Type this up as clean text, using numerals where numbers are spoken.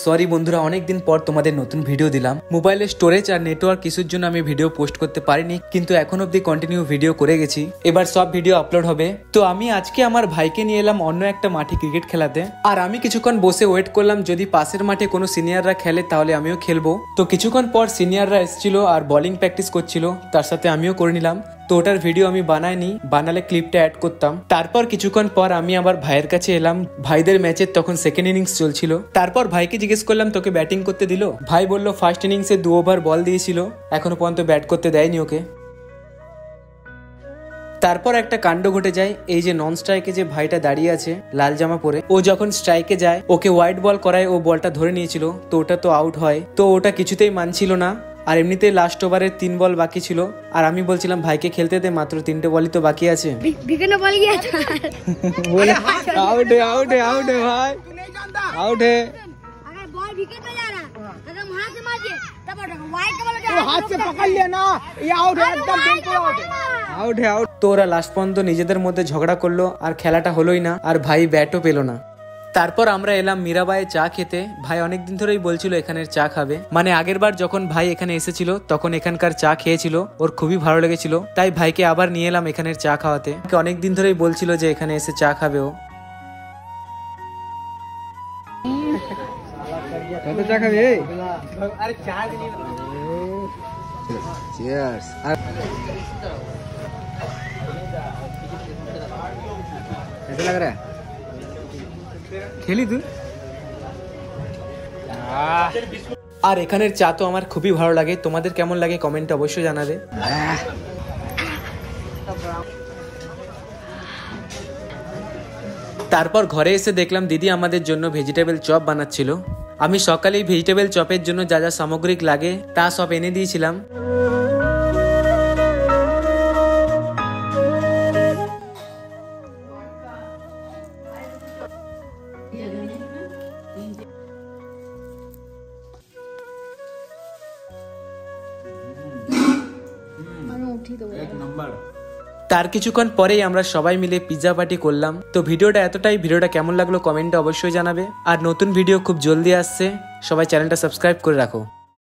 Sorry বন্ধুরা, অনেকদিন পর তোমাদের নতুন ভিডিও দিলাম। মোবাইলের স্টোরেজ আর নেটওয়ার্ক কিছুর জন্য আমি ভিডিও পোস্ট করতে পারিনি, কিন্তু এখন অব্দি কন্টিনিউ ভিডিও করে গেছি। এবার সব ভিডিও আপলোড হবে। তো আমি আজকে আমার ভাইকে নিয়ে এলাম অন্য একটা মাঠে ক্রিকেট খেলাতে, আর আমি কিছুক্ষণ বসে ওয়েট করলাম যদি পাশের মাঠে কোনো সিনিয়ররা খেলে তাহলে আমিও খেলবো। তো কিছুক্ষণ পর সিনিয়ররা এসেছিল আর বোলিং প্র্যাকটিস করছিল, তার সাথে আমিও করে নিলাম। তো ওটার ভিডিও আমি বানাইনি, বানালে ক্লিপটা অ্যাড করতাম। তারপর কিছুক্ষণ পর আমি আবার ভাইয়ের কাছে এলাম। ভাইদের ম্যাচের তখন সেকেন্ড ইনিংস চলছিল। তারপর ভাইকে জিজ্ঞেস করলাম তোকে ব্যাটিং করতে দিল? ভাই বলল ফার্স্ট ইনিংসে 2 ওভার বল দিয়েছিল, এখনো পর্যন্ত ব্যাট করতে দেয়নি ওকে। তারপর একটা কাণ্ড ঘটে যায়। এই যে নন স্ট্রাইকে যে ভাইটা দাঁড়িয়ে আছে লাল জামা পরে, ও যখন স্ট্রাইকে যায় ওকে ওয়াইড বল করায়, ও বলটা ধরে নিয়েছিল, তো ওটা তো আউট হয়। তো ওটা কিছুতেই মানছিল না। আর এমনিতেই লাস্ট ওভারের 3 বল বাকি ছিল, আর আমি বলছিলাম ভাইকে খেলতে দে, মাত্র 3টে বলই তো বাকি আছে। তো ওরা লাস্ট পর্যন্ত নিজেদের মধ্যে ঝগড়া করলো, আর খেলাটা হলোই না, আর ভাই ব্যাটও পেলো না। তারপর আমরা এলাম মীরাবাইয়ে চা খেতে। ভাই অনেকদিন ধরেই বলছিল এখানের চা খাবে, মানে আগের বার যখন ভাই এখানে এসেছিল তখন এখানকার চা খেয়েছিল, ওর খুবই ভালো লেগেছিল। তাই ভাইকে আবার নিয়ে এলাম এখানের চা খাওয়াতে। অনেকদিন ধরেই বলছিল যে এখানে এসে চা খাবে ও। চা খাবে? খেলি তুই? আর এখানের চা তো আমার খুবই ভালো লাগে। তোমাদের কেমন লাগে কমেন্টে অবশ্যই জানাবে। তারপর ঘরে এসে দেখলাম দিদি আমাদের জন্য ভেজিটেবল চপ বানাচ্ছিল। আমি সকালেই ভেজিটেবল চপের জন্য যা যা সামগ্রিক লাগে তা সব এনে দিয়েছিলাম। তার কিছুক্ষণ পরেই আমরা সবাই মিলে পিৎজা পার্টি করলাম। তো ভিডিওটা কেমন লাগলো কমেন্টে অবশ্যই জানাবে। আর নতুন ভিডিও খুব জলদি আসছে, সবাই চ্যানেলটা সাবস্ক্রাইব করে রাখো।